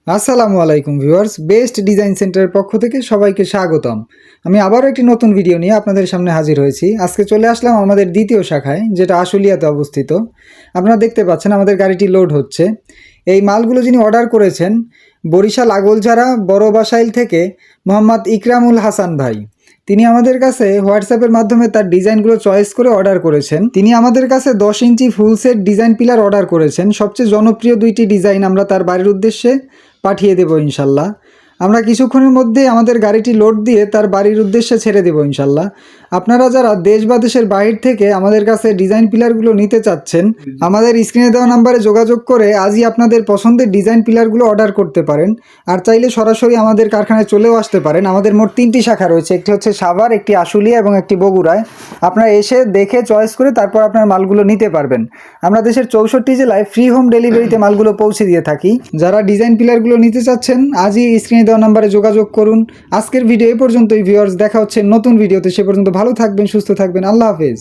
আসসালামু আলাইকুম viewers, best design সেন্টারের পক্ষ থেকে সবাইকে স্বাগতম। আমি আবারও একটি নতুন ভিডিও নিয়ে আপনাদের সামনে হাজির হয়েছি। আজকে চলে আসলাম আমাদের দ্বিতীয় শাখায়, যেটা আশুলিয়াতে অবস্থিত। আপনারা দেখতে পাচ্ছেন আমাদের গাড়িটি লোড হচ্ছে। এই মালগুলো যিনি অর্ডার করেছেন, বরিশাল আগলঝাড়া বড় বাসাইল থেকে মোহাম্মদ ইকরামুল হাসান ভাই। তিনি আমাদের কাছে হোয়াটসঅ্যাপের মাধ্যমে তার ডিজাইনগুলো চয়েস করে অর্ডার করেছেন। তিনি আমাদের কাছে 10 inch full set design pillar order করেছেন। সবচেয়ে জনপ্রিয় দুইটি ডিজাইন আমরা তার বাড়ির উদ্দেশ্যে পাঠিয়ে দেব ইনশাল্লাহ। আমরা কিছুক্ষণের মধ্যে আমাদের গাড়িটি লোড দিয়ে তার বাড়ির উদ্দেশ্যে ছেড়ে দেব ইনশাল্লাহ। আপনারা যারা দেশ বা দেশের বাহির থেকে আমাদের কাছে ডিজাইন পিলারগুলো নিতে চাচ্ছেন, আমাদের স্ক্রিনে দেওয়া নাম্বারে যোগাযোগ করে আজই আপনাদের পছন্দের ডিজাইন পিলারগুলো অর্ডার করতে পারেন। আর চাইলে সরাসরি আমাদের কারখানায় চলেও আসতে পারেন। আমাদের মোট 3টি শাখা রয়েছে, একটি হচ্ছে সাভার, একটি আশুলিয়া এবং একটি বগুড়ায়। আপনারা এসে দেখে চয়েস করে তারপর আপনার মালগুলো নিতে পারবেন। আমরা দেশের 64 জেলায় ফ্রি হোম ডেলিভারিতে মালগুলো পৌঁছে দিয়ে থাকি। যারা ডিজাইন পিলারগুলো নিতে চাচ্ছেন আজই স্ক্রিনে দেওয়া নাম্বারে যোগাযোগ করুন। আজকের ভিডিও এই পর্যন্তই ভিউয়ার্স, দেখা হচ্ছে নতুন ভিডিওতে। সে পর্যন্ত ভালো থাকবেন, সুস্থ থাকবেন। আল্লাহ হাফেজ।